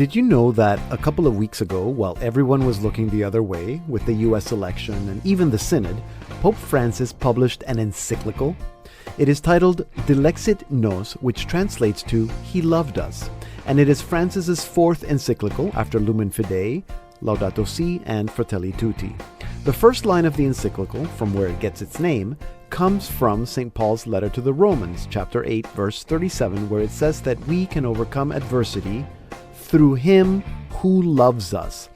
Did you know that a couple of weeks ago, while everyone was looking the other way with the US election and even the Synod, Pope Francis published an encyclical? It is titled Dilexit Nos, which translates to He Loved Us, and it is Francis's fourth encyclical after Lumen Fidei, Laudato Si, and Fratelli Tutti. The first line of the encyclical, from where it gets its name, comes from St. Paul's letter to the Romans, chapter 8, verse 37, where it says that we can overcome adversity through Him who loves us.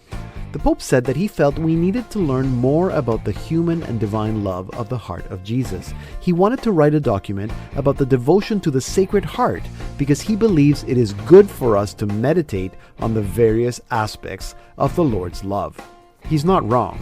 The Pope said that he felt we needed to learn more about the human and divine love of the heart of Jesus. He wanted to write a document about the devotion to the Sacred Heart because he believes it is good for us to meditate on the various aspects of the Lord's love. He's not wrong.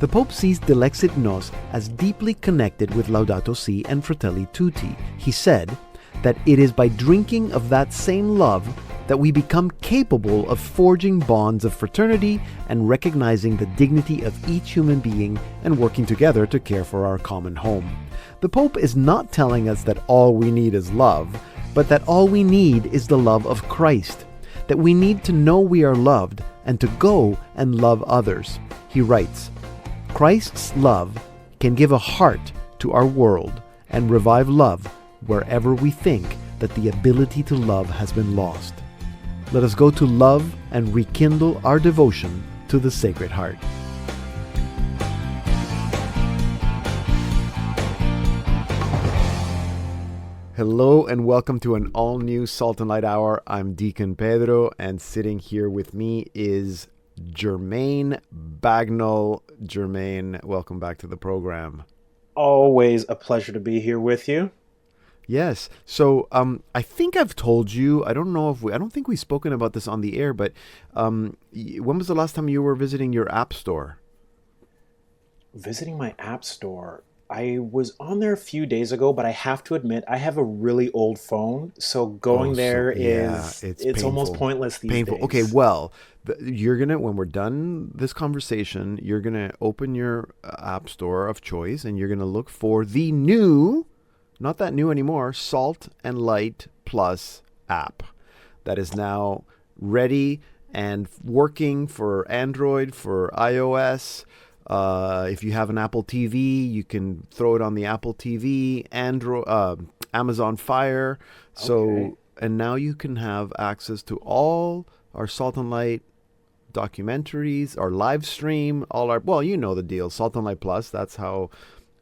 The Pope sees Dilexit Nos as deeply connected with Laudato Si and Fratelli Tutti. He said that it is by drinking of that same love that we become capable of forging bonds of fraternity and recognizing the dignity of each human being and working together to care for our common home. The Pope is not telling us that all we need is love, but that all we need is the love of Christ, that we need to know we are loved and to go and love others. He writes, Christ's love can give a heart to our world and revive love wherever we think that the ability to love has been lost. Let us go to love and rekindle our devotion to the Sacred Heart. Hello and welcome to an all-new Salt and Light Hour. I'm Deacon Pedro, and sitting here with me is Jermaine Bagnall. Jermaine, welcome back to the program. Always a pleasure to be here with you. Yes. So I think I've told you, I don't think we've spoken about this on the air, but when was the last time you were visiting your app store? Visiting my app store? I was on there a few days ago, but I have to admit, I have a really old phone, so going it's almost pointless these days. Okay, well, you're going to, when we're done this conversation, you're going to open your app store of choice, and you're going to look for the new, not that new anymore, Salt and Light Plus app that is now ready and working for Android, for iOS. If you have an Apple TV, you can throw it on the Apple TV, Android, Amazon Fire. So, okay. And now you can have access to all our Salt and Light documentaries, our live stream, well, you know the deal, Salt and Light Plus. That's how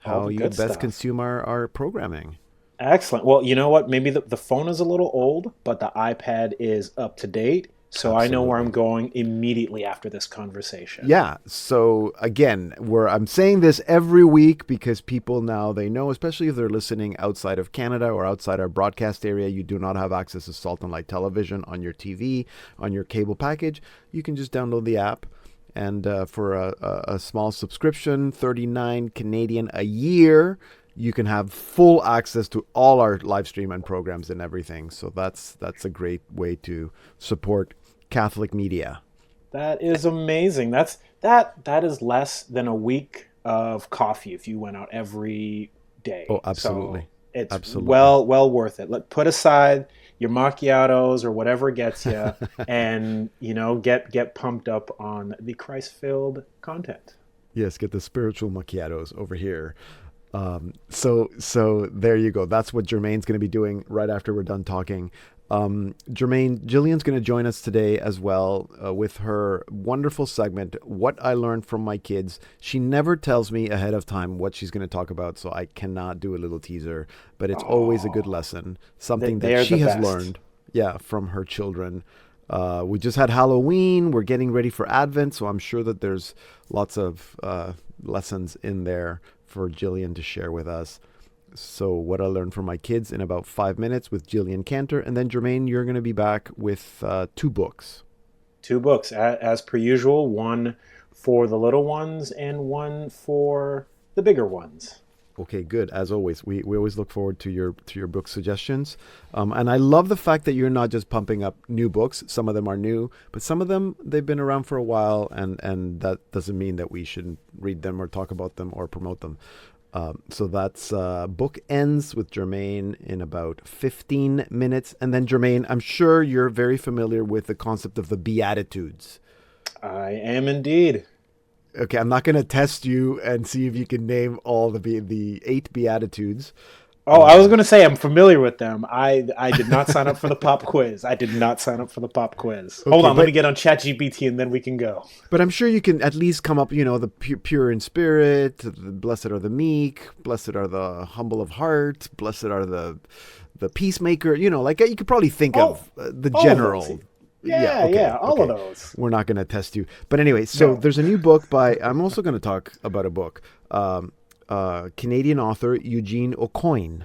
you best stuff. Consume our programming. Excellent. Well, you know what? Maybe the phone is a little old, but the iPad is up to date. So absolutely. I know where I'm going immediately after this conversation. Yeah. So again, I'm saying this every week because people now, they know, especially if they're listening outside of Canada or outside our broadcast area, you do not have access to Salt and Light television on your TV, on your cable package. You can just download the app. And for a small subscription, 39 Canadian a year, you can have full access to all our live stream and programs and everything. So that's a great way to support Catholic media. That is amazing. That is less than a week of coffee if you went out every day. Oh, absolutely. So it's absolutely. well worth it. Put aside your macchiatos or whatever gets you, and get pumped up on the Christ-filled content. Yes, get the spiritual macchiatos over here. So there you go. That's what Jermaine's going to be doing right after we're done talking. Jermaine, Gillian's going to join us today as well with her wonderful segment, What I Learned from My Kids. She never tells me ahead of time what she's going to talk about, so I cannot do a little teaser, but it's always a good lesson, something that she has learned from her children. We just had Halloween. We're getting ready for Advent, so I'm sure that there's lots of lessons in there for Gillian to share with us. So what I learned from my kids in about 5 minutes with Gillian Cantor. And then Jermaine, you're going to be back with 2 books. 2 books, as per usual, one for the little ones and one for the bigger ones. Okay, good. As always, we always look forward to your book suggestions, and I love the fact that you're not just pumping up new books. Some of them are new, but some of them they've been around for a while, and that doesn't mean that we shouldn't read them or talk about them or promote them. So that's Book Ends with Jermaine in about 15 minutes, and then Jermaine, I'm sure you're very familiar with the concept of the Beatitudes. I am indeed. Okay, I'm not going to test you and see if you can name all the 8 Beatitudes. Oh, I was going to say I'm familiar with them. I did not sign up for the pop quiz. Okay, Hold on, let me get on ChatGPT and then we can go. But I'm sure you can at least come up, the pure in spirit, the blessed are the meek, blessed are the humble of heart, blessed are the peacemaker. Like you could probably think of the general. Yeah, all of those. We're not going to test you. But anyway, so there's a new book I'm also going to talk about a book. Canadian author Eugene Aucoin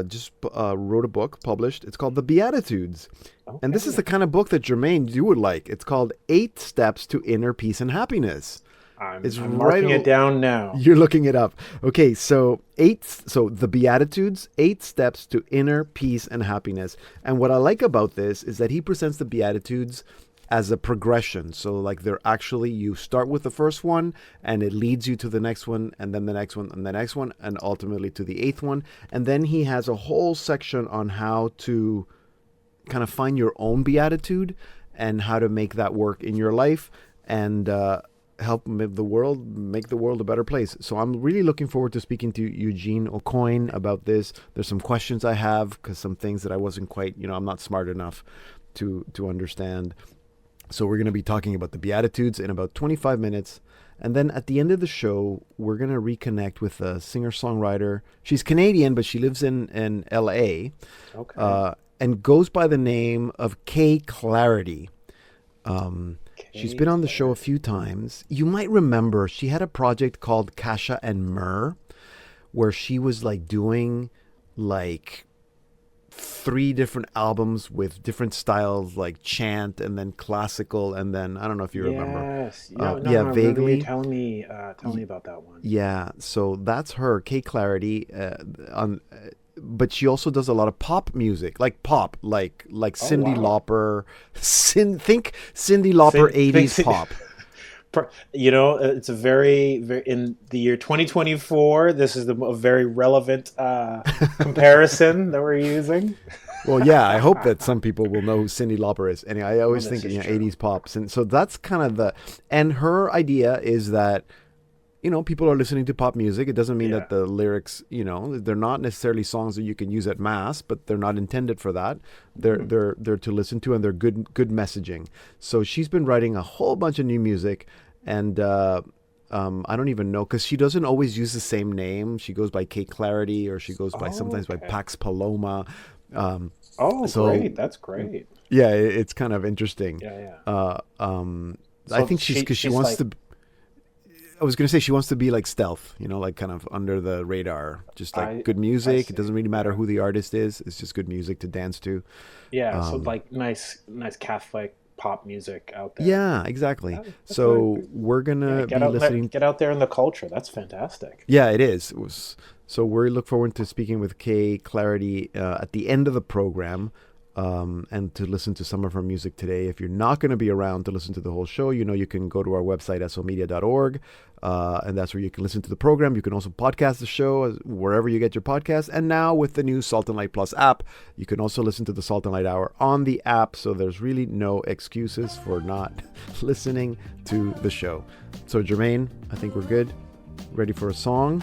just wrote a book, published. It's called The Beatitudes. Okay. And this is the kind of book that Jermaine, you would like. It's called 8 Steps to Inner Peace and Happiness. I'm marking it down now. You're looking it up. Okay, so The Beatitudes, 8 Steps to Inner Peace and Happiness. And what I like about this is that he presents the Beatitudes as a progression. So like they're actually, you start with the first one and it leads you to the next one and then the next one and the next one and ultimately to the 8th one. And then he has a whole section on how to kind of find your own Beatitude and how to make that work in your life and help make the world a better place. So I'm really looking forward to speaking to Eugene Aucoin about this. There's some questions I have because some things that I wasn't quite, I'm not smart enough to understand. So we're going to be talking about the Beatitudes in about 25 minutes. And then at the end of the show, we're going to reconnect with a singer-songwriter. She's Canadian, but she lives in L.A. Okay. And goes by the name of Kay Clarity. She's been on the show a few times. You might remember she had a project called Kasha and Myrrh, where she was like doing like 3 different albums with different styles, like chant and then classical, and then I don't know if you remember. Yes, vaguely. Tell me about that one. Yeah, so that's her, Kay Clarity. But she also does a lot of pop music, like pop, like Cyndi Lauper. Think Cyndi Lauper 80s pop. It's a very in the year 2024. This is a very relevant comparison that we're using. Well, yeah, I hope that some people will know who Cyndi Lauper is. And I always think 80s pop. And so that's kind of and her idea is that, people are listening to pop music. It doesn't mean that the lyrics, they're not necessarily songs that you can use at mass, but they're not intended for that. They're to listen to, and they're good messaging. So she's been writing a whole bunch of new music, and I don't even know, because she doesn't always use the same name. She goes by Kay Clarity, or she goes by sometimes by Pax Paloma. Great! That's great. Yeah, it's kind of interesting. Yeah. I think because she wants to. I was going to say she wants to be like stealth, like kind of under the radar, just like good music. It doesn't really matter who the artist is. It's just good music to dance to. Yeah, so like nice Catholic pop music out there. Yeah, exactly. So we're going to be listening. Get out there in the culture. That's fantastic. Yeah, it is. So we look forward to speaking with Kay Clarity at the end of the program. And to listen to some of her music today. If you're not going to be around to listen to the whole show, you can go to our website, slmedia.org, and that's where you can listen to the program. You can also podcast the show wherever you get your podcasts. And now with the new Salt and Light Plus app, you can also listen to the Salt and Light Hour on the app. So there's really no excuses for not listening to the show. So Jermaine, I think we're good. Ready for a song?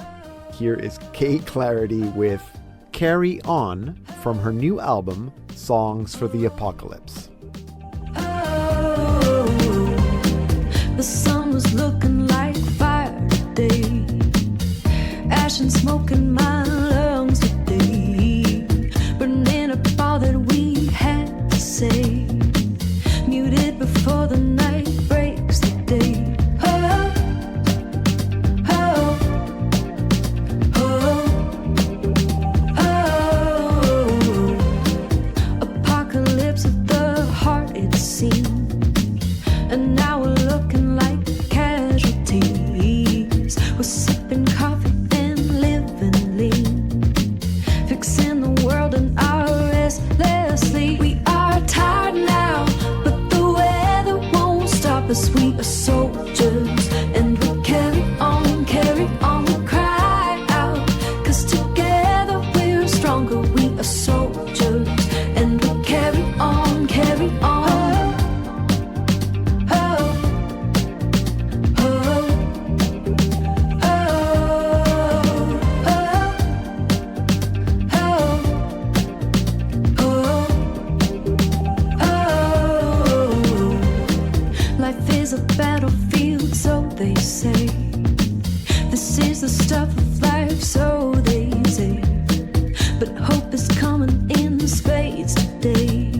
Here is Kay Clarity with Carry On from her new album, Songs for the Apocalypse. Oh, the sun was looking like fire today, ash and smoke in my lungs today, burning up all that we had to say, muted before the night breaks the day. And now we're looking like casualties. We're sipping coffee and living This is the stuff of life, so they say. But hope is coming in spades today.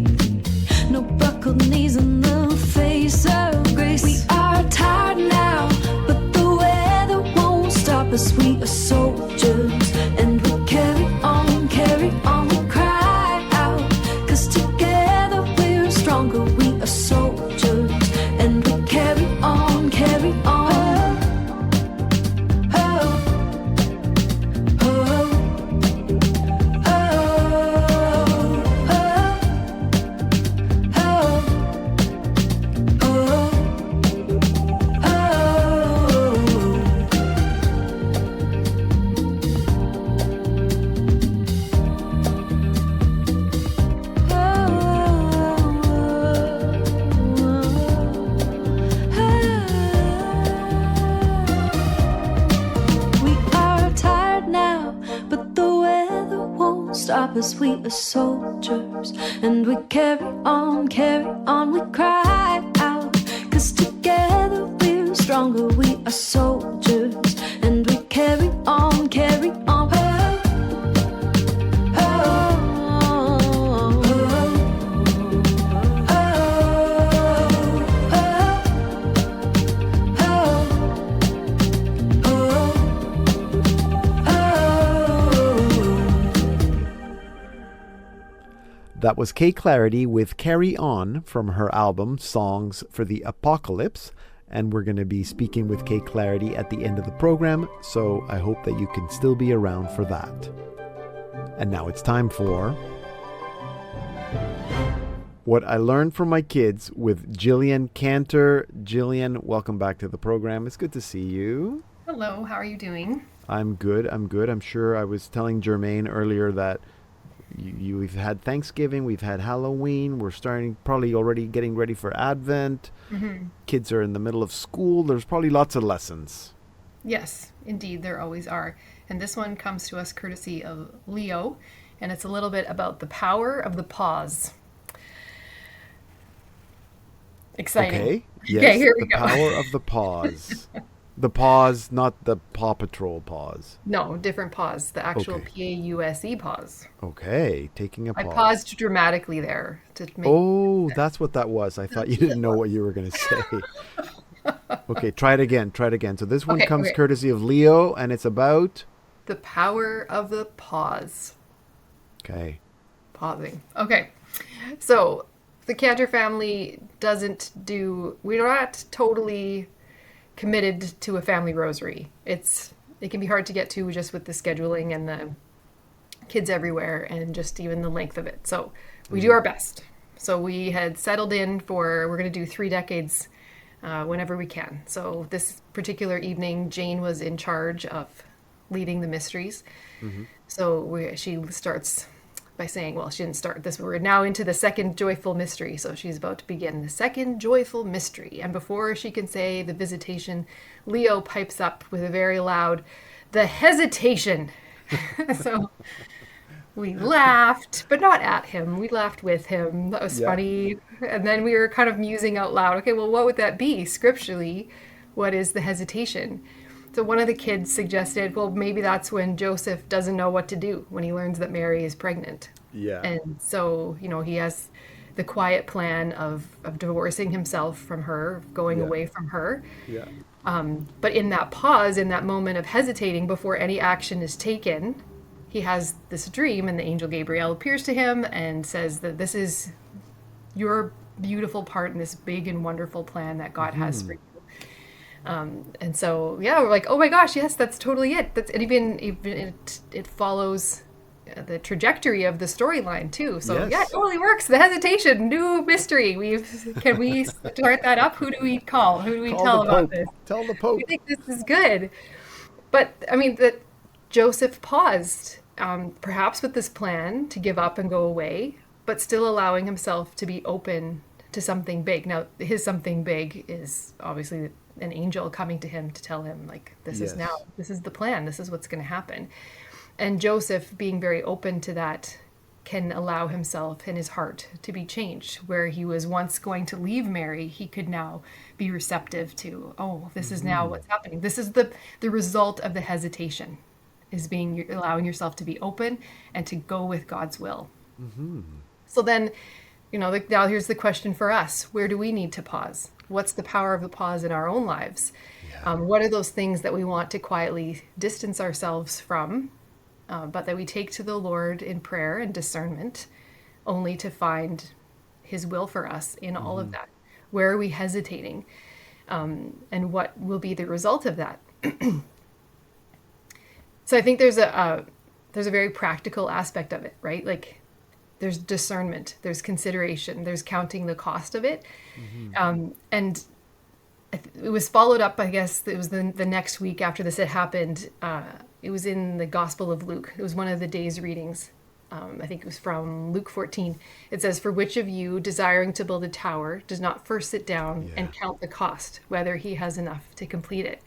No buckled knees in the face of grace. We are tired now, but the weather won't stop us. We are soldiers, and we carry on, we cry out. 'Cause together we're stronger. We are soldiers, and we carry on, carry on. Stop us, we are soldiers, and we carry on, we cry out. 'Cause together we're stronger, we are soldiers, and we carry on, carry on. That was Kay Clarity with Carry On from her album Songs for the Apocalypse. And we're going to be speaking with Kay Clarity at the end of the program, so I hope that you can still be around for that. And now it's time for What I Learned from My Kids with Gillian Cantor. Gillian, welcome back to the program. It's good to see you. Hello, how are you doing? I'm good. I'm sure I was telling Jermaine earlier that we've had Thanksgiving, we've had Halloween, we're starting probably already getting ready for Advent. Mm-hmm. Kids are in the middle of school. There's probably lots of lessons. Yes, indeed, there always are. And this one comes to us courtesy of Leo, and it's a little bit about the power of the pause. Exciting. Okay, yes, okay, here we go. The power of the pause. The pause, not the Paw Patrol pause. No, different pause. The actual P-A-U-S-E pause. Okay, taking a pause. I paused dramatically there to make. Oh, that's what that was. I thought you didn't know what you were going to say. Okay, try it again. So this one comes courtesy of Leo, and it's about the power of the pause. Okay. Pausing. Okay, so the Cantor family we're not totally committed to a family rosary. It can be hard to get to just with the scheduling and the kids everywhere and just even the length of it. So we do our best. So we had settled in we're going to do 3 decades whenever we can. So this particular evening, Jane was in charge of leading the mysteries. Mm-hmm. So she starts by saying, well, she didn't start this. We're now into the second joyful mystery. So she's about to begin the second joyful mystery. And before she can say the visitation, Leo pipes up with a very loud, the hesitation. So we laughed, but not at him. We laughed with him. That was funny. And then we were kind of musing out loud. Okay, well, what would that be? Scripturally, what is the hesitation? So one of the kids suggested, well, maybe that's when Joseph doesn't know what to do when he learns that Mary is pregnant. Yeah. And so, he has the quiet plan of divorcing himself from her, going away from her. Yeah. But in that pause, in that moment of hesitating before any action is taken, he has this dream, and the angel Gabriel appears to him and says that this is your beautiful part in this big and wonderful plan that God has for you. And so, we're like, oh my gosh, yes, that's totally it. And even it follows the trajectory of the storyline too. So it totally works. The hesitation, new mystery. Can we start that up? Who do we call? Who do we tell about this? Tell the Pope. We think this is good. But I mean, that Joseph paused, perhaps with this plan to give up and go away, but still allowing himself to be open to something big. Now, his something big is obviously an angel coming to him to tell him, like, this is the plan, this is what's going to happen. And Joseph being very open to that can allow himself and his heart to be changed. Where he was once going to leave Mary, he could now be receptive to, oh, this is now what's happening. This is the result of the hesitation, is allowing yourself to be open and to go with God's will. So then, now here's the question for us. Where do we need to pause? What's the power of the pause in our own lives? What are those things that we want to quietly distance ourselves from, but that we take to the Lord in prayer and discernment, only to find his will for us in all of that? Where are we hesitating? And what will be the result of that? So I think there's a very practical aspect of it, right? Like, there's discernment, there's consideration, there's counting the cost of it. And it was followed up, I guess, it was the next week after this had happened. It was in the Gospel of Luke. It was one of the day's readings. I think it was from Luke 14. It says, "For which of you, desiring to build a tower, does not first sit down and count the cost, whether he has enough to complete it?"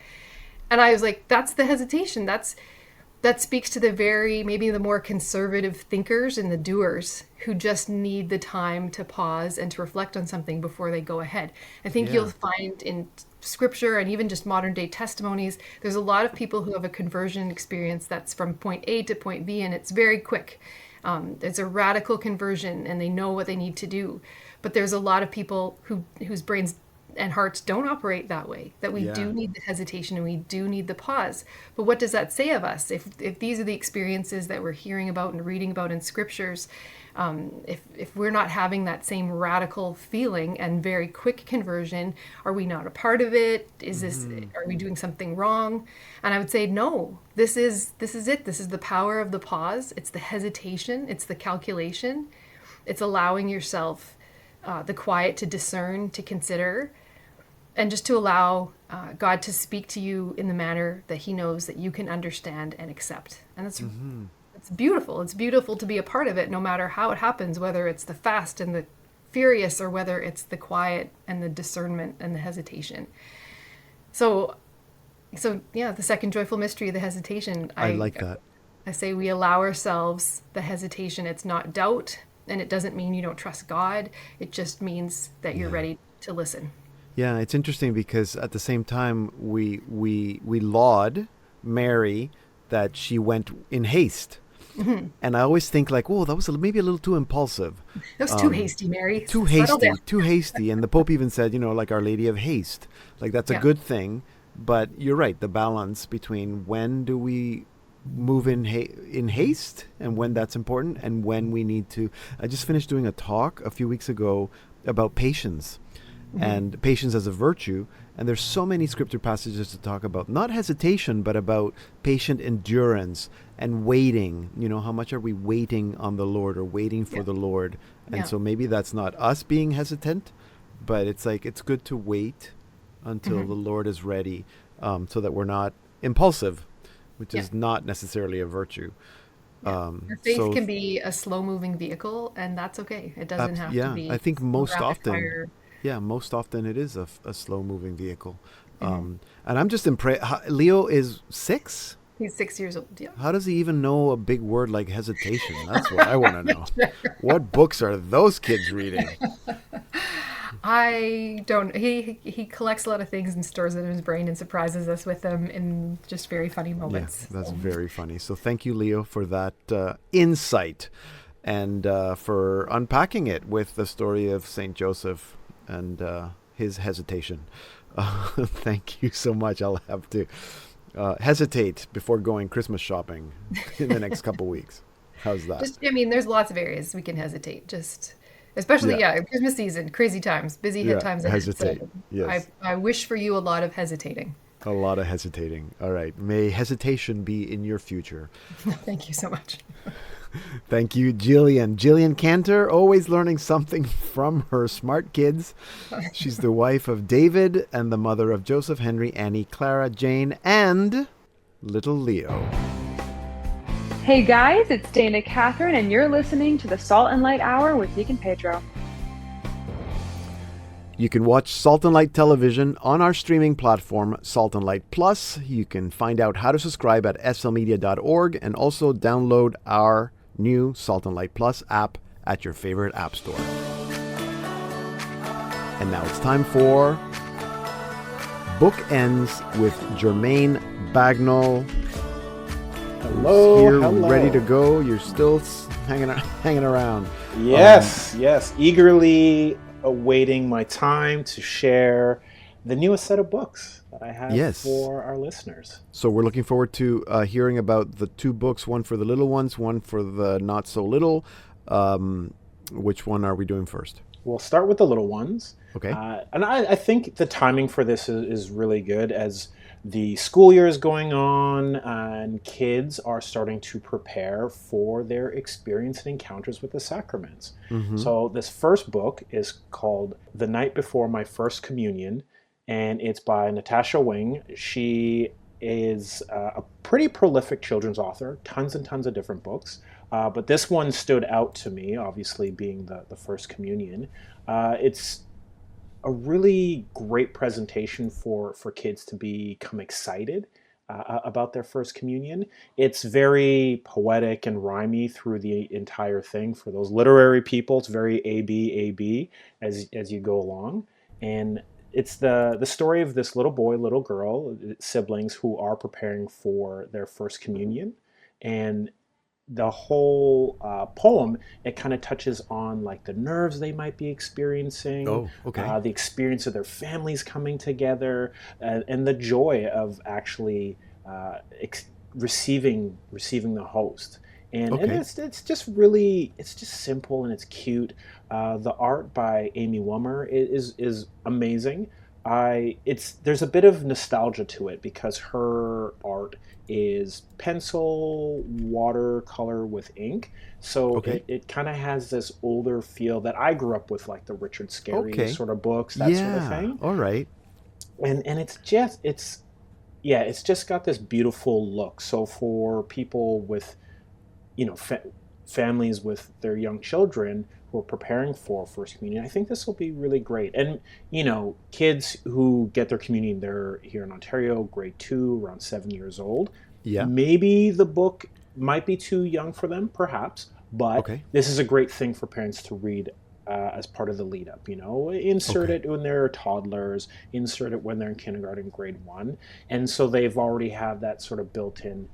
And I was like, that's the hesitation. That speaks to maybe the more conservative thinkers and the doers who just need the time to pause and to reflect on something before they go ahead. I think you'll find in scripture and even just modern day testimonies, there's a lot of people who have a conversion experience that's from point A to point B, and it's very quick. It's a radical conversion and they know what they need to do. But there's a lot of people whose brains and hearts don't operate that way, that we do need the hesitation and we do need the pause. But what does that say of us? If these are the experiences that we're hearing about and reading about in scriptures, if we're not having that same radical feeling and very quick conversion, are we not a part of it? Are we doing something wrong? And I would say, no, this is it. This is the power of the pause. It's the hesitation. It's the calculation. It's allowing yourself the quiet to discern, to consider, and just to allow God to speak to you in the manner that he knows that you can understand and accept. And it's beautiful. It's beautiful to be a part of it, no matter how it happens, whether it's the fast and the furious or whether it's the quiet and the discernment and the hesitation. So the second joyful mystery, the hesitation. I like that. I say we allow ourselves the hesitation. It's not doubt, and it doesn't mean you don't trust God. It just means that you're ready to listen. Yeah, it's interesting because at the same time we laud Mary that she went in haste. And I always think like, that was maybe a little too impulsive. That was too hasty, Mary. Too hasty. And the Pope even said, like Our Lady of Haste. Like that's a good thing. But you're right, the balance between when do we move in haste and when that's important and when we need to. I just finished doing a talk a few weeks ago about patience. And patience as a virtue. And there's so many scripture passages to talk about, not hesitation, but about patient endurance and waiting. How much are we waiting on the Lord or waiting for the Lord? And so maybe that's not us being hesitant, but it's like, it's good to wait until the Lord is ready, so that we're not impulsive, which is not necessarily a virtue. Your faith can be a slow-moving vehicle, and that's okay. It doesn't have to be. I think most often. Fire. Yeah, most often it is a slow-moving vehicle. And I'm just impressed. Leo is 6? He's 6 years old, yeah. How does he even know a big word like hesitation? That's what I want to know. What books are those kids reading? I don't. He collects a lot of things and stores them in his brain and surprises us with them in just very funny moments. Yeah, that's very funny. So thank you, Leo, for that insight and for unpacking it with the story of St. Joseph and his hesitation. Thank you so much. I'll have to hesitate before going Christmas shopping in the next couple weeks. How's that? There's lots of areas we can hesitate. Especially Christmas season, crazy times, busy times. Hesitate. So yes. I wish for you a lot of hesitating. A lot of hesitating. All right. May hesitation be in your future. Thank you so much. Thank you, Gillian. Gillian Cantor, always learning something from her smart kids. She's the wife of David and the mother of Joseph, Henry, Annie, Clara, Jane, and little Leo. Hey guys, it's Dana Catherine, and you're listening to the Salt and Light Hour with Deacon Pedro. You can watch Salt and Light Television on our streaming platform, Salt and Light Plus. You can find out how to subscribe at slmedia.org and also download our new Salt and Light Plus app at your favorite app store. And now it's time for Bookends with Jermaine Bagnall. Hello, ready to go. You're still hanging around. Yes, eagerly awaiting my time to share the newest set of books that I have for our listeners. So we're looking forward to hearing about the two books, one for the little ones, one for the not so little. Which one are we doing first? We'll start with the little ones. Okay. And I think the timing for this is really good, as the school year is going on and kids are starting to prepare for their experience and encounters with the sacraments. Mm-hmm. So this first book is called The Night Before My First Communion, and it's by Natasha Wing. She is a pretty prolific children's author, tons and tons of different books. But this one stood out to me, obviously being the First Communion. It's a really great presentation for kids to become excited about their First Communion. It's very poetic and rhymey through the entire thing. For those literary people, it's very A-B as you go along. And it's the story of this little boy, little girl, siblings who are preparing for their First Communion. And the whole poem, it kind of touches on like the nerves they might be experiencing, the experience of their families coming together, and the joy of actually receiving the host. And it's just simple and it's cute. The art by Amy Wummer is amazing. There's a bit of nostalgia to it because her art is pencil, watercolor with ink. So it kind of has this older feel that I grew up with, like the Richard Scarry sort of books, that sort of thing. All right. And it's just got this beautiful look. So for people with, families with their young children who are preparing for First Communion, I think this will be really great. And, kids who get their communion, they're here in Ontario, grade 2, around 7 years old. Yeah. Maybe the book might be too young for them, perhaps, but this is a great thing for parents to read as part of the lead up. Insert it when they're toddlers, insert it when they're in kindergarten, grade 1. And so they've already have that sort of built-in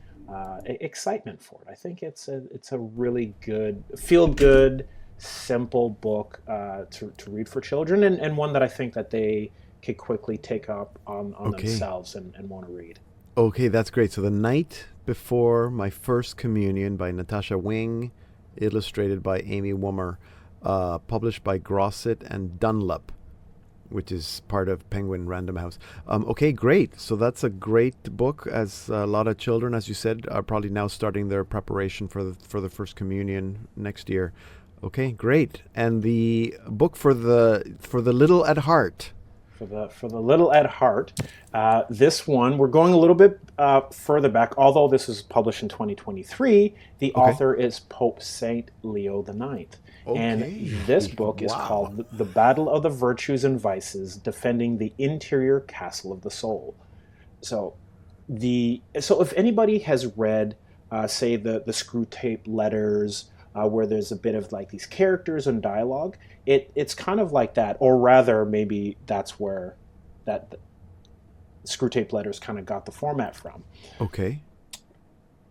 excitement for it. I think it's a really good, feel-good, simple book to read for children, and one that I think that they could quickly take up on themselves and want to read. Okay, that's great. So The Night Before My First Communion by Natasha Wing, illustrated by Amy Wummer, published by Grosset and Dunlop, which is part of Penguin Random House. Okay, great. So that's a great book, as a lot of children, as you said, are probably now starting their preparation for the First Communion next year. Okay, great. And the book for the little at heart. For the little at heart, this one, we're going a little bit further back. Although this was published in 2023, the author is Pope Saint Leo IX. And this book is called The Battle of the Virtues and Vices, Defending the Interior Castle of the Soul. So if anybody has read, say, the Screwtape Letters, where there's a bit of like these characters and dialogue, it's kind of like that, or rather maybe that's where that Screwtape Letters kind of got the format from. Okay.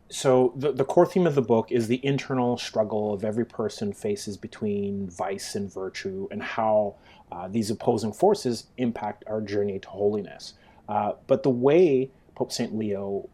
So the core theme of the book is the internal struggle of every person faces between vice and virtue, and how these opposing forces impact our journey to holiness. But the way Pope St. Leo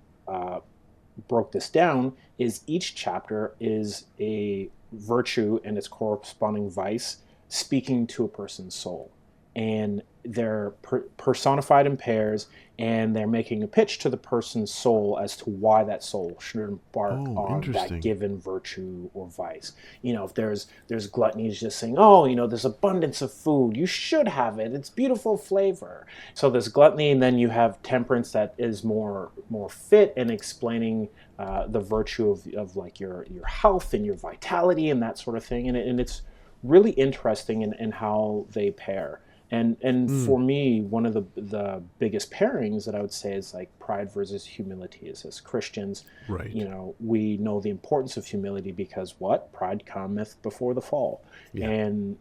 broke this down is each chapter is a virtue and its corresponding vice speaking to a person's soul. And they're personified in pairs, and they're making a pitch to the person's soul as to why that soul should embark on that given virtue or vice. If there's gluttony, is just saying, there's abundance of food, you should have it, it's beautiful flavor. So there's gluttony, and then you have temperance that is more fit and explaining the virtue of like your health and your vitality and that sort of thing. And it's really interesting in how they pair. And for me, one of the biggest pairings that I would say is like pride versus humility. Is as Christians, Right. We know the importance of humility because what? Pride cometh before the fall. Yeah. And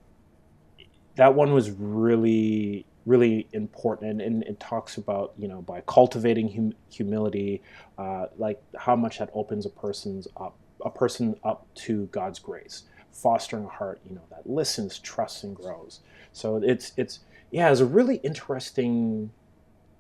that one was really, really important. And it talks about, by cultivating humility, like how much that opens a person up to God's grace, fostering a heart, that listens, trusts, and grows. So it's a really interesting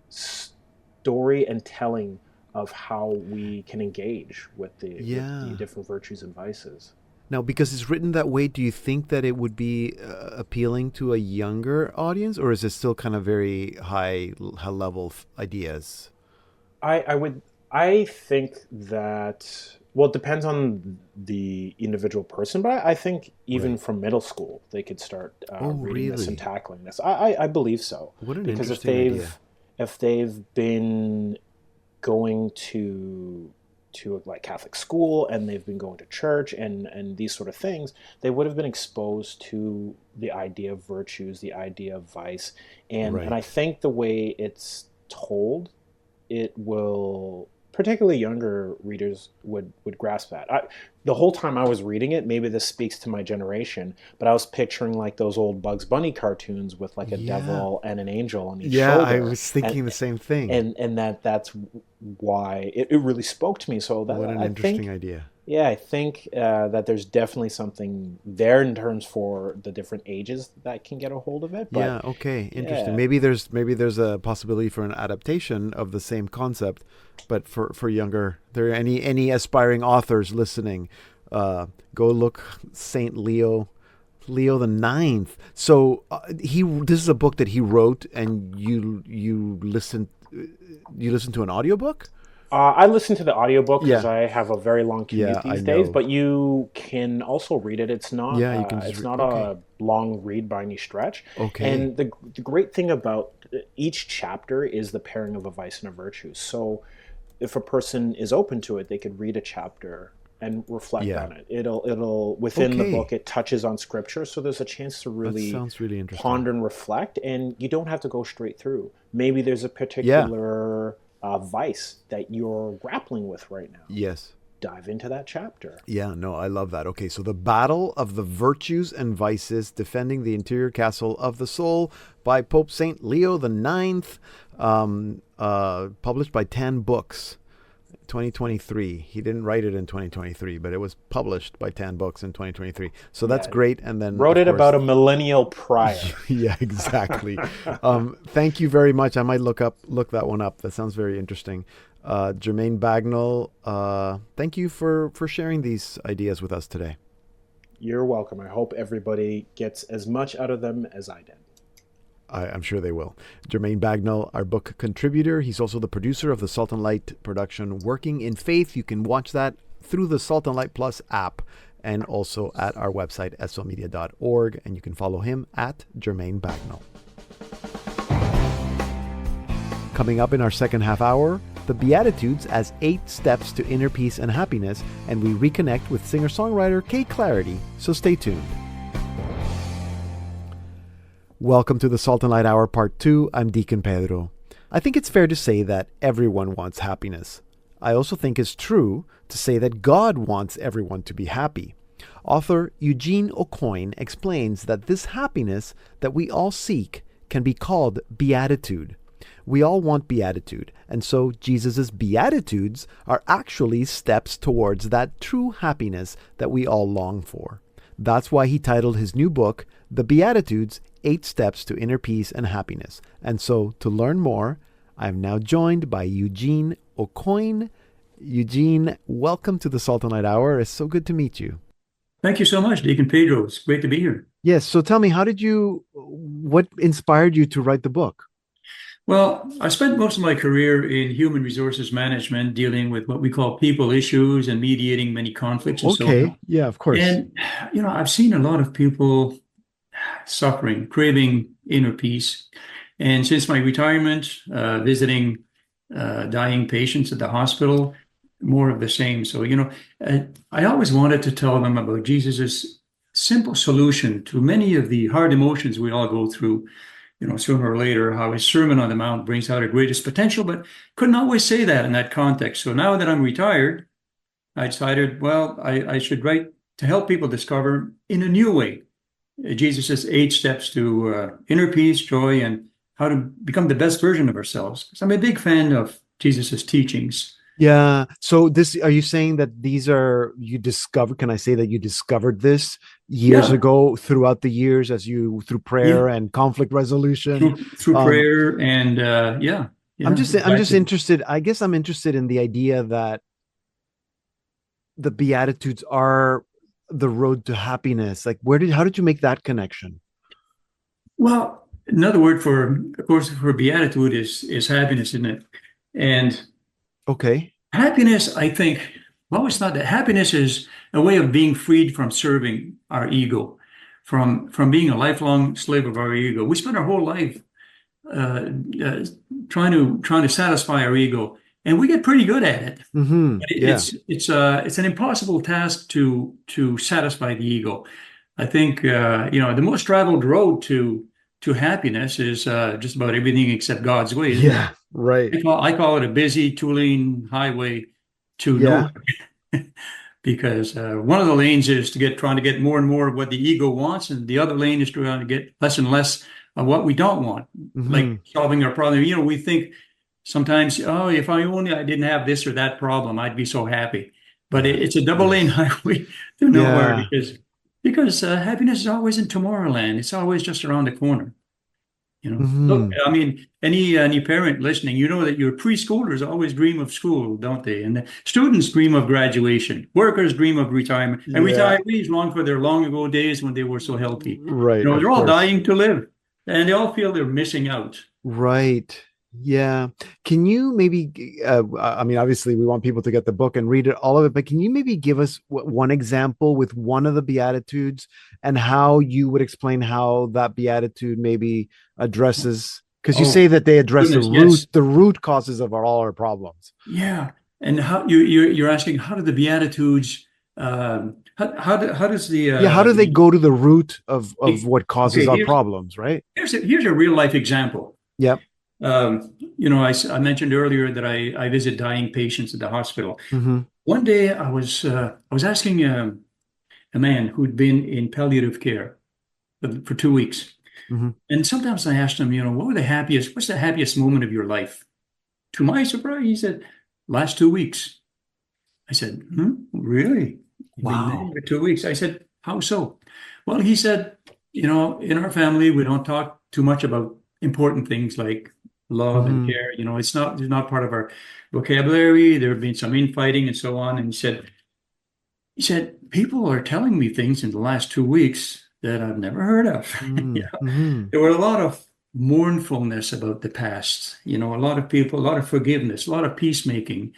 story and telling of how we can engage with the different virtues and vices. Now, because it's written that way, do you think that it would be appealing to a younger audience, or is it still kind of very high level ideas? I think that, well, it depends on the individual person, but I think even from middle school, they could start reading this and tackling this. I believe so. What an because interesting idea. If they've been going to like Catholic school and they've been going to church and these sort of things, they would have been exposed to the idea of virtues, the idea of vice. And I think the way it's told, it will, particularly younger readers would grasp that. The whole time I was reading it, maybe this speaks to my generation, but I was picturing like those old Bugs Bunny cartoons with like a devil and an angel on each shoulder. Yeah, I was thinking the same thing. And that's why it really spoke to me. So that, what an interesting idea. Yeah, I think that there's definitely something there in terms for the different ages that can get a hold of it. But, yeah, okay, interesting. Maybe there's a possibility for an adaptation of the same concept, but for younger. There are any aspiring authors listening, go look Saint Leo the Ninth. So this is a book that he wrote, and you listen to an audiobook? I listen to the audiobook because I have a very long commute these days, but you can also read it. It's not a long read by any stretch. Okay. And the great thing about each chapter is the pairing of a vice and a virtue. So if a person is open to it, they could read a chapter and reflect on it. It'll within the book, it touches on scripture, so there's a chance to really ponder and reflect, and you don't have to go straight through. Maybe there's a particular vice that you're grappling with right now. Yes. Dive into that chapter. Yeah, no, I love that. Okay, so The Battle of the Virtues and Vices, Defending the Interior Castle of the Soul by Pope St. Leo the Ninth, published by 10 Books, 2023. He didn't write it in 2023, but it was published by 10 Books in 2023. So that's great. And then wrote it about a millennial prior. Yeah, exactly. Thank you very much. I might look that one up. That sounds very interesting. Jermaine Bagnall, thank you for sharing these ideas with us today. You're welcome. I hope everybody gets as much out of them as I did. I'm sure they will. Jermaine Bagnall, our book contributor. He's also the producer of the Salt and Light production, Working in Faith. You can watch that through the Salt and Light Plus app and also at our website, slmedia.org. And you can follow him at Jermaine Bagnall. Coming up in our second half hour, the Beatitudes as 8 steps to inner peace and happiness, and we reconnect with singer-songwriter Kate Clarity. So stay tuned. Welcome to the Salt and Light Hour Part 2. I'm Deacon Pedro. I think it's fair to say that everyone wants happiness. I also think it's true to say that God wants everyone to be happy. Author Eugene Aucoin explains that this happiness that we all seek can be called beatitude. We all want beatitude, and so Jesus' Beatitudes are actually steps towards that true happiness that we all long for. That's why he titled his new book, The Beatitudes, 8 Steps to Inner Peace and Happiness. And so, to learn more, I'm now joined by Eugene Aucoin. Eugene, welcome to the Salt and Light Hour. It's so good to meet you. Thank you so much, Deacon Pedro. It's great to be here. Yes, so tell me, what inspired you to write the book? Well, I spent most of my career in human resources management, dealing with what we call people issues and mediating many conflicts and so on. Yeah, of course. And, I've seen a lot of people suffering, craving inner peace. And since my retirement, visiting dying patients at the hospital, more of the same. So, I always wanted to tell them about Jesus's simple solution to many of the hard emotions we all go through. sooner or later, how his Sermon on the Mount brings out our greatest potential, but couldn't always say that in that context. So now that I'm retired, I decided, well, I should write to help people discover in a new way Jesus' 8 steps to inner peace, joy, and how to become the best version of ourselves. Because I'm a big fan of Jesus' teachings. Yeah. So are you saying that can I say that you discovered this years ago, throughout the years, through prayer and conflict resolution? Through prayer and I'm just interested. I guess I'm interested in the idea that the Beatitudes are the road to happiness. Like, how did you make that connection? Well, another word for beatitude is happiness, isn't it? And okay, happiness, I think, well, it's not that. Happiness is a way of being freed from serving our ego, from being a lifelong slave of our ego. We spend our whole life trying to satisfy our ego, and we get pretty good at it. Mm-hmm. But it's an impossible task to satisfy the ego. I think the most traveled road to happiness is just about everything except God's way. Yeah, right. I call it a busy 2-lane highway to nowhere. Because one of the lanes is trying to get more and more of what the ego wants, and the other lane is trying to get less and less of what we don't want, like solving our problem. We think sometimes, if I didn't have this or that problem, I'd be so happy. But it's a double lane highway to nowhere because happiness is always in Tomorrowland. It's always just around the corner. Look, I mean, any parent listening, that your preschoolers always dream of school, don't they? And the students dream of graduation. Workers dream of retirement. And retirees long for their long ago days when they were so healthy. Right. They're all dying to live. And they all feel they're missing out. Right. Yeah. Can you maybe, obviously we want people to get the book and read it, all of it, but can you maybe give us one example with one of the Beatitudes and how you would explain how that Beatitude maybe addresses, because you say that they address the root causes of all our problems. Yeah. And how you're asking, how do the Beatitudes, how do they go to the root of what causes our problems, right? Here's a real life example. Yep. I mentioned earlier that I visit dying patients at the hospital. Mm-hmm. One day I was asking a man who'd been in palliative care for 2 weeks. Mm-hmm. And sometimes I asked him, what's the happiest moment of your life? To my surprise, he said, last 2 weeks. I said, really? Wow. For 2 weeks. I said, how so? Well, he said, in our family, we don't talk too much about important things like love and care. It's not part of our vocabulary. There have been some infighting and so on. And he said, people are telling me things in the last 2 weeks that I've never heard of. There were a lot of mournfulness about the past. A lot of people, a lot of forgiveness, a lot of peacemaking,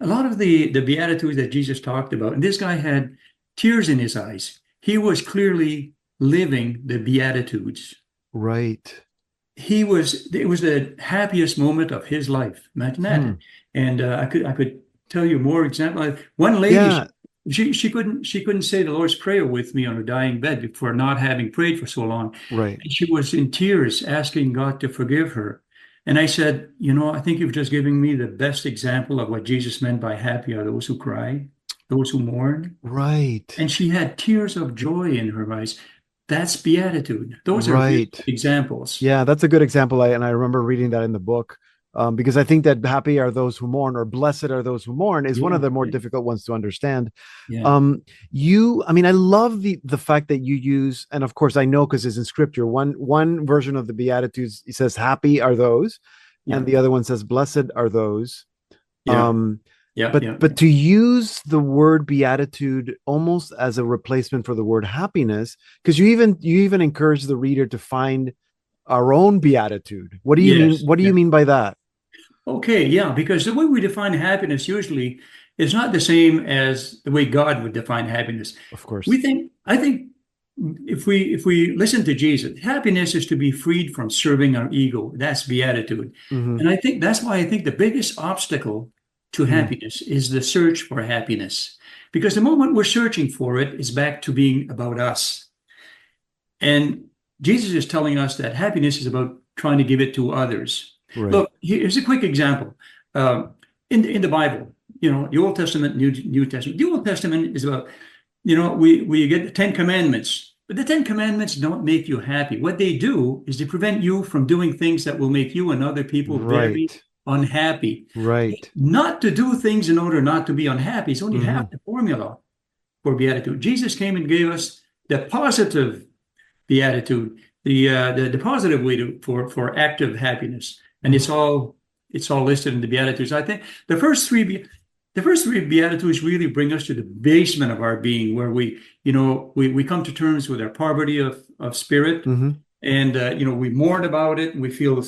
a lot of the Beatitudes that Jesus talked about. And this guy had tears in his eyes. He was clearly living the Beatitudes. Right. It was the happiest moment of his life. Imagine that. And I could tell you more examples. One lady, she couldn't say the Lord's Prayer with me on her dying bed for not having prayed for so long. Right. And she was in tears asking God to forgive her. And I said, I think you've just given me the best example of what Jesus meant by happy are those who cry, those who mourn. Right. And she had tears of joy in her eyes. That's beatitude. Those are right. examples. Yeah, that's a good example. I remember reading that in the book because I think that happy are those who mourn or blessed are those who mourn is one of the more difficult ones to understand. Yeah. I love the fact that you use, and of course I know because it's in scripture, one version of the Beatitudes, it says happy are those, and the other one says blessed are those. But to use the word beatitude almost as a replacement for the word happiness, because you even encourage the reader to find our own beatitude. What do you mean? What do you mean by that? Okay, because the way we define happiness usually is not the same as the way God would define happiness. Of course, I think if we listen to Jesus, happiness is to be freed from serving our ego. That's beatitude, and I think that's why I think the biggest obstacle to happiness is the search for happiness, because the moment we're searching for it is back to being about us. And Jesus is telling us that happiness is about trying to give it to others. Right. Look, here's a quick example. In the Bible, the Old Testament, New Testament. The Old Testament is about, we get the 10 Commandments, but the 10 Commandments don't make you happy. What they do is they prevent you from doing things that will make you and other people very unhappy. Right. Not to do things in order not to be unhappy is only half the formula for beatitude. Jesus came and gave us the positive beatitude, the positive way for active happiness, and it's all listed in the Beatitudes. I think the first three Beatitudes really bring us to the basement of our being, where we come to terms with our poverty of spirit, and we mourn about it, and we feel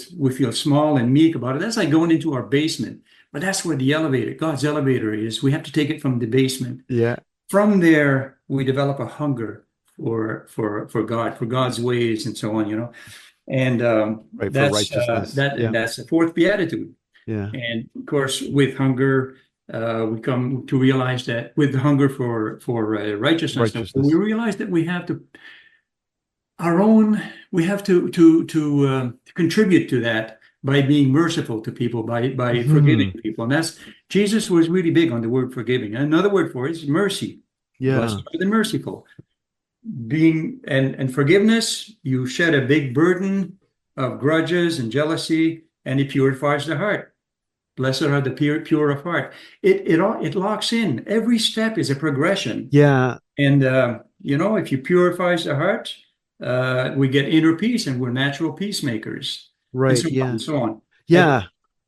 small and meek about it. That's like going into our basement, but that's where the elevator, God's elevator, is. We have to take it from the basement. Yeah. From there, we develop a hunger for God, for God's ways, and so on. And that's righteousness. And that's the fourth beatitude. Yeah. And of course, with hunger, we come to realize that with the hunger for righteousness, we realize that we have to contribute to that by being merciful to people, by forgiving people. And that's, Jesus was really big on the word forgiving. And another word for it is mercy. Yeah. Blessed are the merciful. And forgiveness, you shed a big burden of grudges and jealousy, and it purifies the heart. Blessed are the pure of heart. It locks in. Every step is a progression. Yeah. And if you purifies the heart, we get inner peace, and we're natural peacemakers. Right. And so on. Yeah.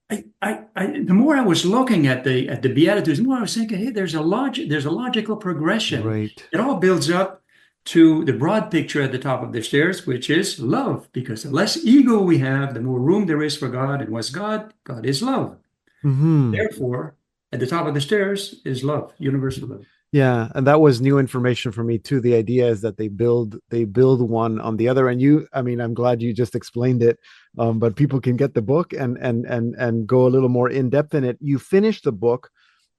The more I was looking at the Beatitudes, the more I was thinking, hey, there's a logical progression. Right. It all builds up to the broad picture at the top of the stairs, which is love. Because the less ego we have, the more room there is for God. And what's God? God is love. Therefore, at the top of the stairs is love, universal love. Yeah, and that was new information for me too. The idea is that they build one on the other. And I'm glad you just explained it. But people can get the book and go a little more in depth in it. You finish the book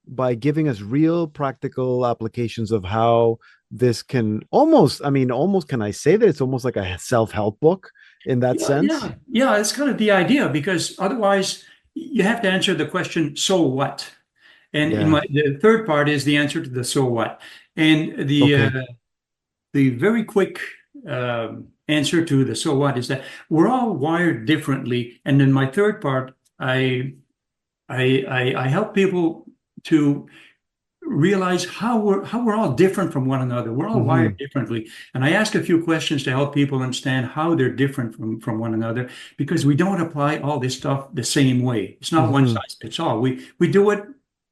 by giving us real practical applications of how this can almost, can I say that it's almost like a self-help book in that sense? Yeah, it's kind of the idea, because otherwise you have to answer the question, so what? And the third part is the answer to the so what. And the very quick answer to the so what is that we're all wired differently. And in my third part, I help people to realize how we're all different from one another. We're all wired differently. And I ask a few questions to help people understand how they're different from one another, because we don't apply all this stuff the same way. It's not one size fits all. We do it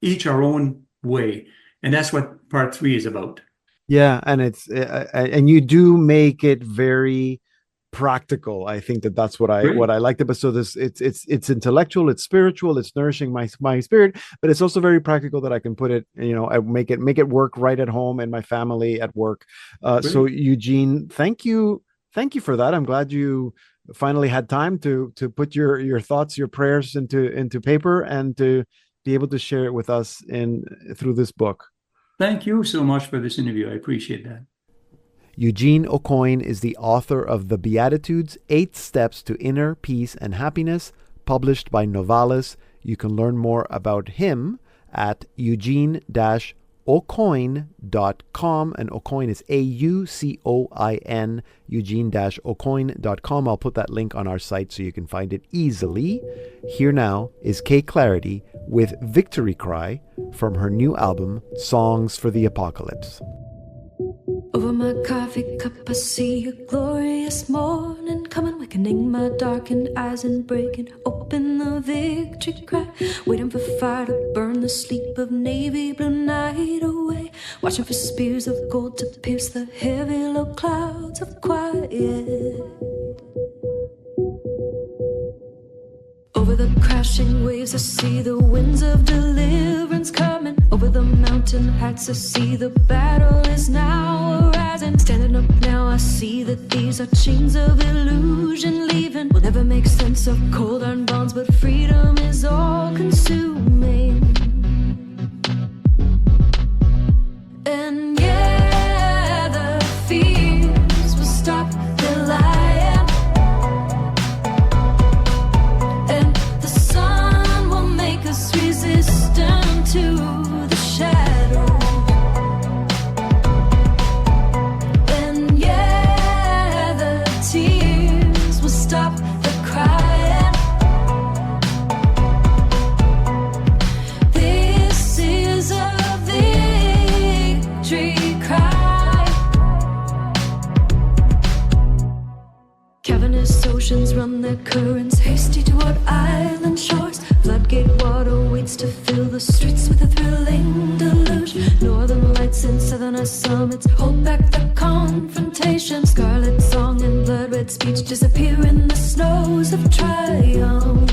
each our own way. And that's what part 3 is about. Yeah. And it's, and you do make it very practical. I think that's what I liked about. So it's intellectual, it's spiritual, it's nourishing my spirit, but it's also very practical, that I can put it, I make it work right at home, in my family, at work. So Eugene, thank you for that. I'm glad you finally had time to put your thoughts, your prayers into paper, and to be able to share it with us through this book. Thank you so much for this interview. I appreciate that. Eugene Aucoin is the author of The Beatitudes, 8 Steps to Inner Peace and Happiness, published by Novalis. You can learn more about him at eugene-aucoin.com, and Aucoin is AUCOIN, eugene-aucoin.com. I'll put that link on our site so you can find it easily. Here now is Kay Clarity with Victory Cry from her new album, Songs for the Apocalypse. Over my coffee cup I see a glorious morning coming, wakening my darkened eyes and breaking open the victory cry, waiting for fire to burn the sleep of navy blue night away, watching for spears of gold to pierce the heavy low clouds of quiet. Over the crashing waves I see the winds of deliverance coming. Over the mountain heights I see the battle is now arising. Standing up now I see that these are chains of illusion leaving. We'll never make sense of cold iron bonds, but freedom is all consuming. And yeah, the fears will stop the lying. their currents, hasty toward island shores. Floodgate water waits to fill the streets with a thrilling deluge. Northern lights and southern summits hold back the confrontation. Scarlet song and blood red speech disappear in the snows of triumph.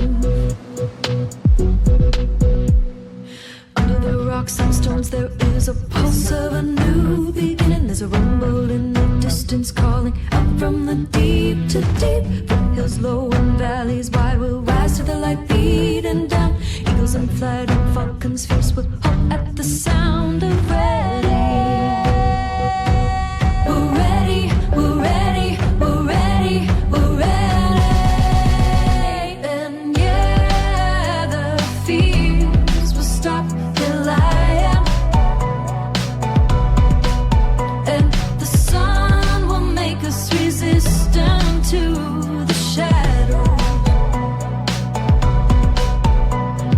Under the rocks and stones there is a pulse of a new beginning. There's a rumble in the distance calling out from the deep to deep. From hills low and valleys wide we'll rise to the light beating down. Eagles in flight and falcons fierce will halt at the sound of ready. We're ready, we're ready, we're ready, we're ready. And yeah, the fears will stop the lying. And the sun will make us resistant to the shadow.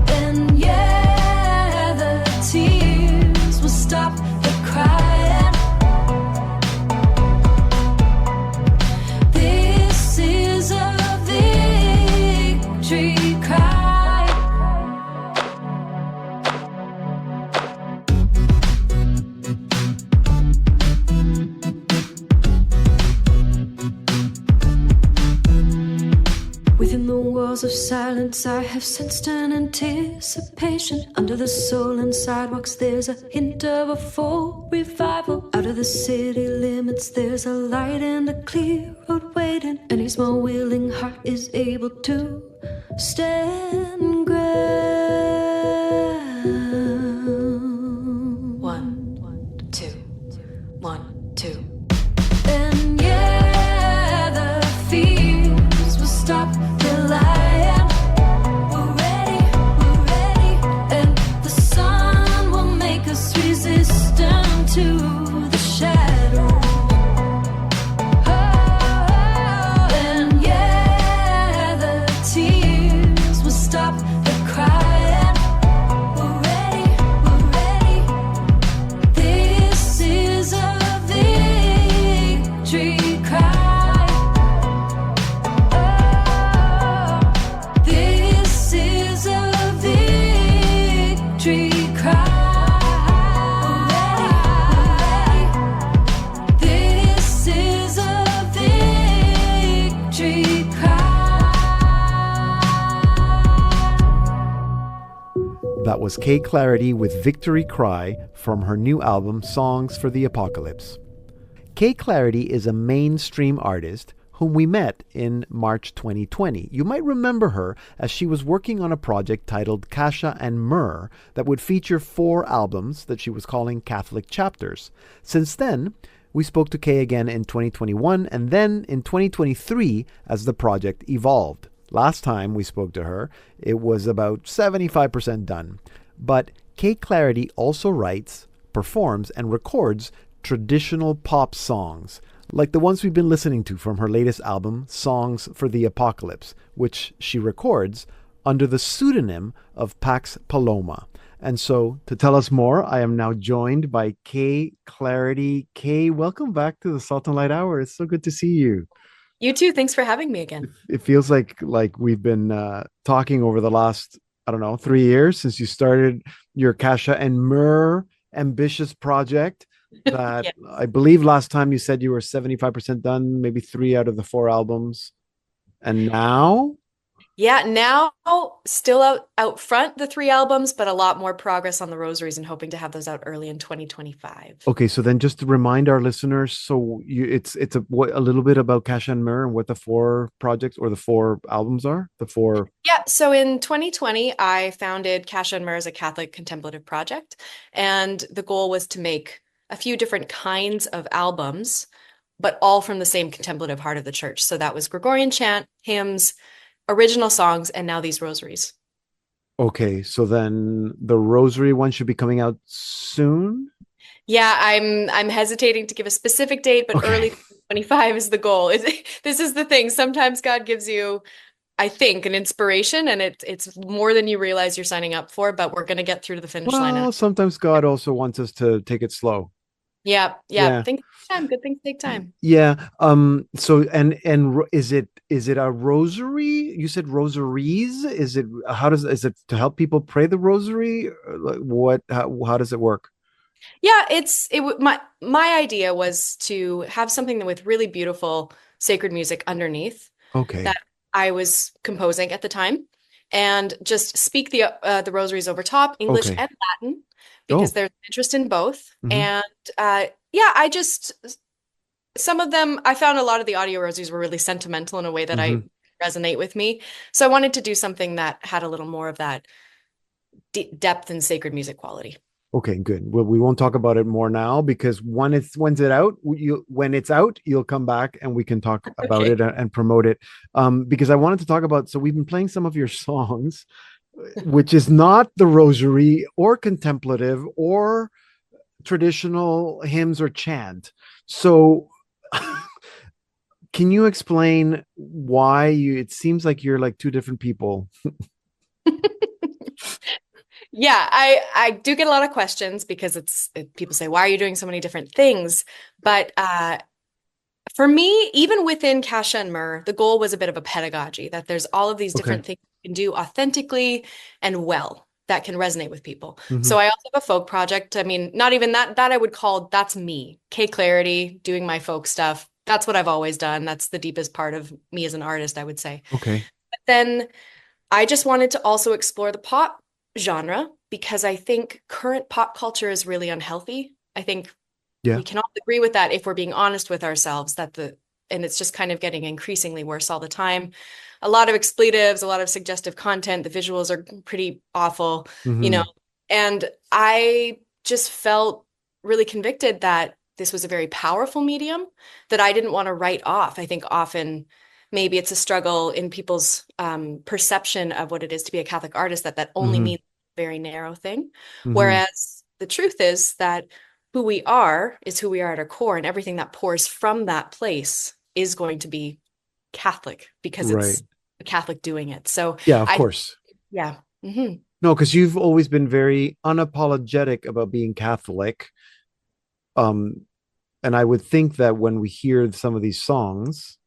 And yeah, the tears will stop the crying. This is a victory cry. Within the walls of silence I have sensed an anticipation. Under the soul and sidewalks there's a hint of a full revival. Out of the city limits there's a light and a clear road waiting. Any small willing heart is able to stand ground. 1, 2, 1, 2. And yeah, the fears will stop the lying. We're ready, and the sun will make us resistant to the shadow. Oh, and yeah, the tears will stop the crying. We're ready. This is a victory cry. Oh, this is a victory cry. We're ready. This is a victory cry. That was Kay Clarity with Victory Cry from her new album Songs for the Apocalypse. Kay Clarity is a mainstream artist whom we met in March 2020. You might remember her as she was working on a project titled Kasha and Myrrh that would feature 4 albums that she was calling Catholic Chapters. Since then, we spoke to Kay again in 2021 and then in 2023 as the project evolved. Last time we spoke to her, it was about 75% done. But Kay Clarity also writes, performs, and records traditional pop songs, like the ones we've been listening to from her latest album, Songs for the Apocalypse, which she records under the pseudonym of Pax Paloma. And so, to tell us more, I am now joined by Kay Clarity. Kay, welcome back to the Salt and Light Hour. It's so good to see you. You too. Thanks for having me again. It feels like we've been talking over the last, 3 years since you started your Kasha and Myrrh ambitious project that Yes. I believe last time you said you were 75% done, maybe 3 out of the 4 albums. And now? Yeah, now still out front, the 3 albums, but a lot more progress on the rosaries and hoping to have those out early in 2025. Okay, so then just to remind our listeners, so it's a little bit about Kasha and Myrrh and what the 4 projects or the 4 albums are? The 4. Yeah, so in 2020, I founded Kasha and Myrrh as a Catholic contemplative project, and the goal was to make a few different kinds of albums, but all from the same contemplative heart of the church. So that was Gregorian chant, hymns, original songs, and now these rosaries. Okay, so then the rosary one should be coming out soon? Yeah, I'm hesitating to give a specific date, but early 2025 is the goal. This is the thing. Sometimes God gives you, I think, an inspiration, and it's more than you realize you're signing up for, but we're going to get through to the finish line. Well, sometimes God also wants us to take it slow. Yeah. Yeah. Things take time. Good things take time. Yeah. So is it a rosary? You said rosaries. Is it to help people pray the rosary? How does it work? Yeah, my idea was to have something with really beautiful sacred music underneath Okay. that I was composing at the time, and just speak the rosaries over top, English Okay. and Latin, because Oh. there's interest in both. Hmm. And yeah, I just some of them I found a lot of the audio rosaries were really sentimental in a way that I Hmm. resonate with me. So I wanted to do something that had a little more of that depth and sacred music quality. Okay, good. Well, we won't talk about it more now because when it's out, you'll come back and we can talk about Okay. it and promote it. Because I wanted to talk about, so we've been playing some of your songs, which is not the rosary or contemplative or traditional hymns or chant. So can you explain why it seems like you're like two different people? Yeah, I do get a lot of questions because people say, why are you doing so many different things? But for me, even within Kasha and Myrrh, the goal was a bit of a pedagogy, that there's all of these Okay. different things you can do authentically and well that can resonate with people. Hmm. So I also have a folk project. I mean, not even that I would call, that's me, K Clarity, doing my folk stuff. That's what I've always done. That's the deepest part of me as an artist, I would say. Okay. But then I just wanted to also explore the pop genre because I think current pop culture is really unhealthy. I think Yeah. we can all agree with that if we're being honest with ourselves, and it's just kind of getting increasingly worse all the time. A lot of expletives, a lot of suggestive content, the visuals are pretty awful, you know, Hmm. and I just felt really convicted that this was a very powerful medium that I didn't want to write off. I think often maybe it's a struggle in people's perception of what it is to be a Catholic artist, that only Hmm. means a very narrow thing. Hmm. Whereas the truth is that who we are is who we are at our core, and everything that pours from that place is going to be Catholic because Right. it's a Catholic doing it. So Yeah, of I, course. yeah. Hmm. No, because you've always been very unapologetic about being Catholic. Um, and I would think that when we hear some of these songs,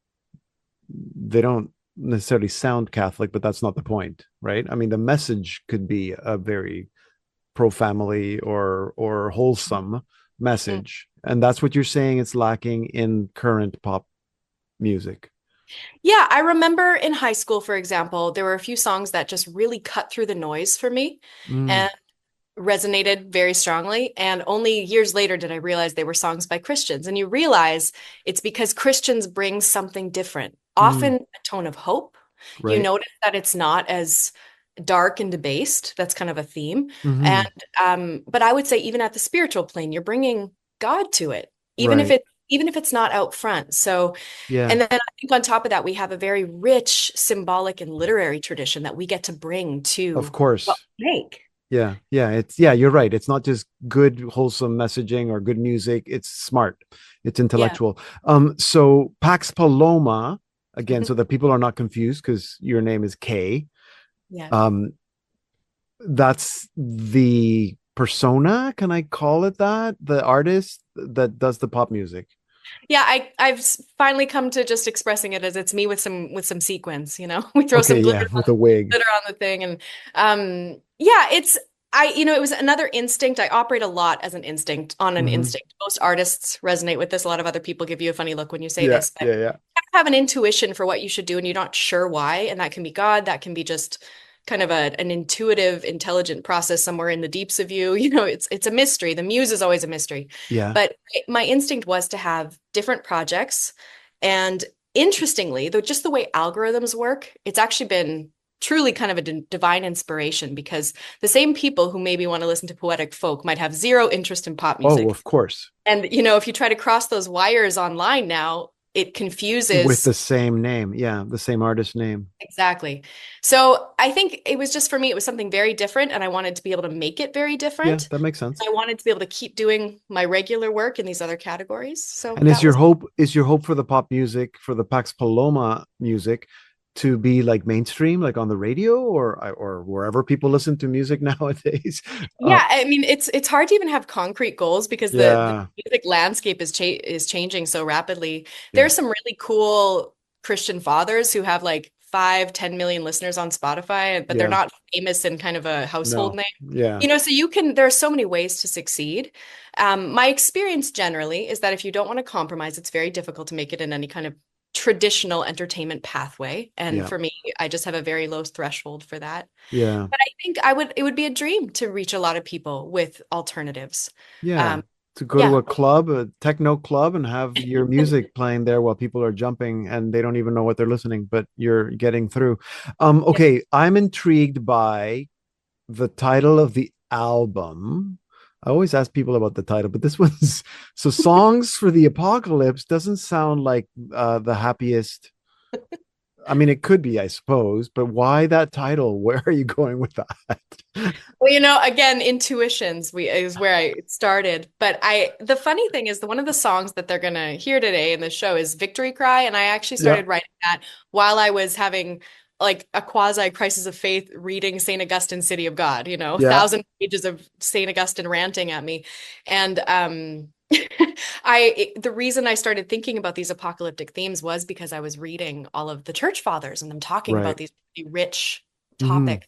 they don't necessarily sound Catholic, but that's not the point, right? I mean, the message could be a very pro-family or wholesome message, and that's what you're saying it's lacking in current pop music. Yeah, I remember in high school, for example, there were a few songs that just really cut through the noise for me Mm, and resonated very strongly. And only years later did I realize they were songs by Christians. And you realize it's because Christians bring something different, often mm, a tone of hope. You right. notice that it's not as dark and debased. That's kind of a theme. And Hmm. but I would say even at the spiritual plane, you're bringing God to it, Right. even if it's not out front. So, Yeah, and then I think on top of that, we have a very rich symbolic and literary tradition that we get to bring of to what course. we make. Yeah, you're right. It's not just good wholesome messaging or good music, it's smart, it's Yeah. intellectual. So Pax Paloma, again, Mhm. so that people are not confused because your name is K. Yeah. um that's the persona, can I call it that, the artist that does the pop music? Yeah, I've finally come to just expressing it as it's me with some sequins, you know. We throw Okay, some yeah, with a wig. glitter on the thing, and yeah, it's it was another instinct. I operate a lot as an instinct, on an Hmm. instinct. Most artists resonate with this. A lot of other people give you a funny look when you say Yeah, this, but yeah, yeah. you have an intuition for what you should do and you're not sure why, and that can be God, that can be just kind of an intuitive, intelligent process somewhere in the deeps of you. You know, it's a mystery. The muse is always a mystery. Yeah. But my instinct was to have different projects. And interestingly, though, just the way algorithms work, it's actually been truly kind of a divine inspiration, because the same people who maybe want to listen to poetic folk might have zero interest in pop Oh, music. of course. And, you know, if you try to cross those wires online now, it With confuses. the same name, yeah, the same artist name. Exactly. So I think it was just for me, it was something very different, and I wanted to be able to make it very Yeah, different. that makes sense. I wanted to be able to keep doing my regular work in these other categories. So And that was, is your hope for the pop music, for the Pax Paloma music, to be like mainstream, like on the radio or wherever people listen to music nowadays? Yeah, I mean, it's hard to even have concrete goals because the music landscape is changing so rapidly. There's some really cool Christian fathers who have like 5-10 million listeners on Spotify, but they're not famous in kind of a household name. Yeah. So there are so many ways to succeed. My experience generally is that if you don't want to compromise, it's very difficult to make it in any kind of traditional entertainment pathway. And for me, I just have a very low threshold for that. Yeah. But I think it would be a dream to reach a lot of people with alternatives. Yeah. To go to a club, a techno club, and have your music playing there while people are jumping and they don't even know what they're listening, but you're getting through. Okay, I'm intrigued by the title of the album. I always ask people about the title, but this one's so Songs for the Apocalypse doesn't sound like the happiest. I mean, it could be, I suppose, but why that title? Where are you going with that? Well, again, intuitions is where I started. But the funny thing is one of the songs that they're going to hear today in the show is Victory Cry. And I actually started writing that while I was having like a quasi crisis of faith reading St. Augustine's City of God, 1,000 pages of St. Augustine ranting at me. And the reason I started thinking about these apocalyptic themes was because I was reading all of the church fathers and them talking about these really rich topics.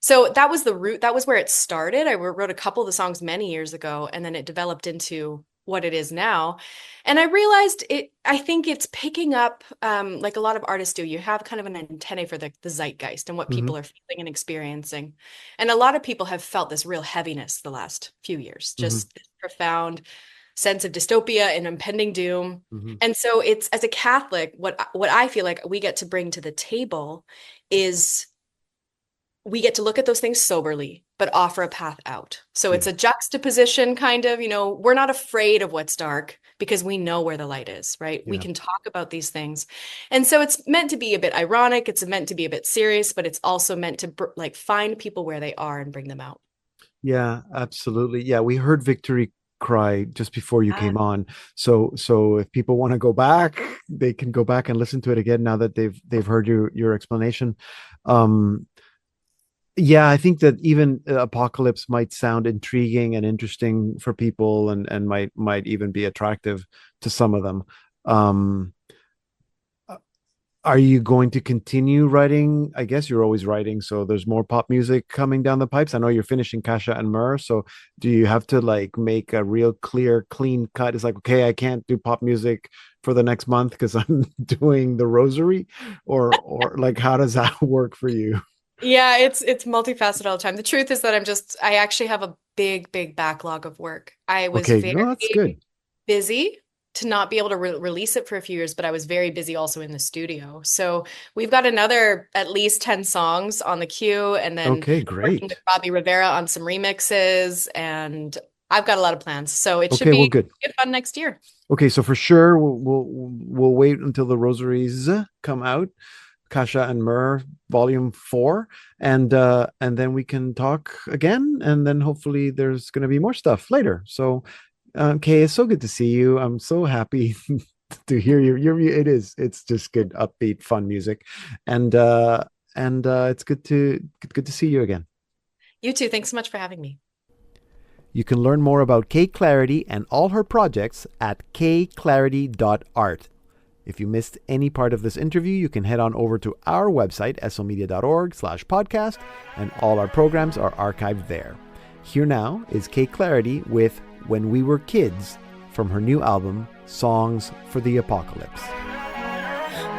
So that was the root. That was where it started. I wrote a couple of the songs many years ago, and then it developed into what it is now. And I realized I think it's picking up, like a lot of artists do. You have kind of an antennae for the zeitgeist and what people are feeling and experiencing. And a lot of people have felt this real heaviness the last few years, just this profound sense of dystopia and impending doom. And so it's, as a Catholic, what I feel like we get to bring to the table is we get to look at those things soberly, but offer a path out. So it's a juxtaposition kind of, we're not afraid of what's dark because we know where the light is, right? We can talk about these things. And so it's meant to be a bit ironic. It's meant to be a bit serious, but it's also meant to like find people where they are and bring them out. Yeah, absolutely. Yeah, we heard Victory Cry just before you came on. So if people want to go back, they can go back and listen to it again now that they've heard your explanation. Yeah, I think that even Apocalypse might sound intriguing and interesting for people and might even be attractive to some of them. Are you going to continue writing? I guess you're always writing, so there's more pop music coming down the pipes. I know you're finishing Kasha and Myrrh, so do you have to like make a real clean cut? It's like, okay, I can't do pop music for the next month because I'm doing the Rosary, or like how does that work for you? Yeah, it's multifaceted all the time. The truth is that I actually have a big backlog of work. I was that's good. Busy to not be able to release it for a few years, but I was very busy also in the studio. So we've got another at least 10 songs on the queue, and then great. With Robbie Rivera on some remixes, and I've got a lot of plans. So it should be good fun next year. Okay, so for sure we'll wait until the Rosaries come out. Kasha and Myrrh Volume 4, and then we can talk again, and then hopefully there's going to be more stuff later. So Kay, it's so good to see you. I'm so happy to hear it's just good, upbeat, fun music, and it's good to see you again. You too. Thanks so much for having me. You can learn more about Kay Clarity and all her projects at kclarity.art. If you missed any part of this interview, you can head on over to our website, slmedia.org/podcast, and all our programs are archived there. Here now is Kay Clarity with When We Were Kids from her new album, Songs for the Apocalypse.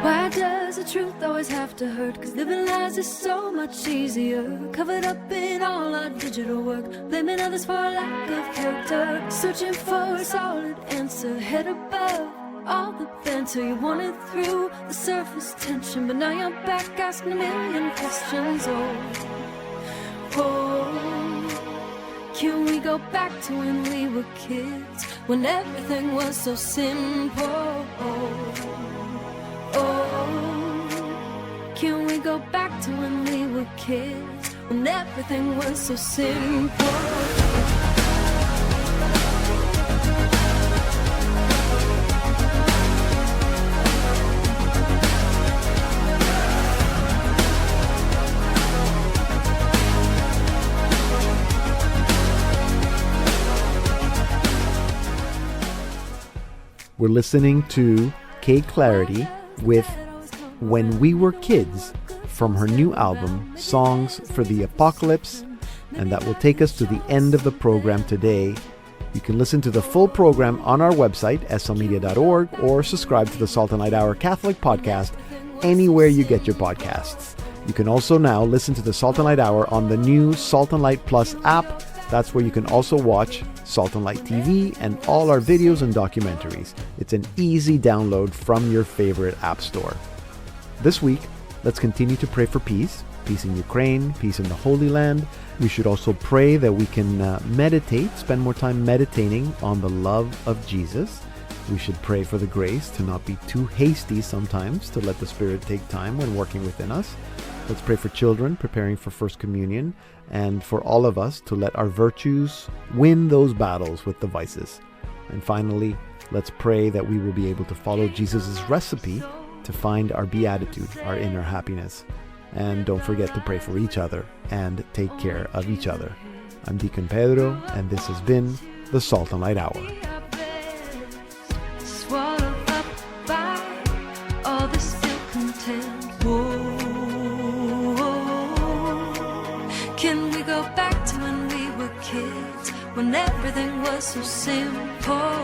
Why does the truth always have to hurt? 'Cause living lies is so much easier. Covered up in all our digital work, blaming others for a lack of character. Searching for a solid answer, head above all the banter you wanted through the surface tension. But now you're back asking a million questions. Can we go back to when we were kids, when everything was so simple? Can we go back to when we were kids, when everything was so simple? We're listening to Kay Clarity with When We Were Kids from her new album, Songs for the Apocalypse, and that will take us to the end of the program today. You can listen to the full program on our website, slmedia.org, or subscribe to the Salt and Light Hour Catholic podcast anywhere you get your podcasts. You can also now listen to the Salt and Light Hour on the new Salt and Light Plus app. That's where you can also watch Salt and Light TV and all our videos and documentaries. It's an easy download from your favorite app store. This week, let's continue to pray for peace. Peace in Ukraine, peace in the Holy Land. We should also pray that we can spend more time meditating on the love of Jesus. We should pray for the grace to not be too hasty sometimes, to let the Spirit take time when working within us. Let's pray for children preparing for First Communion, and for all of us to let our virtues win those battles with the vices. And finally, let's pray that we will be able to follow Jesus' recipe to find our beatitude, our inner happiness. And don't forget to pray for each other and take care of each other. I'm Deacon Pedro, and this has been the Salt and Light Hour. Swallowed up by all the still content. Can we go back to when we were kids, when everything was so simple?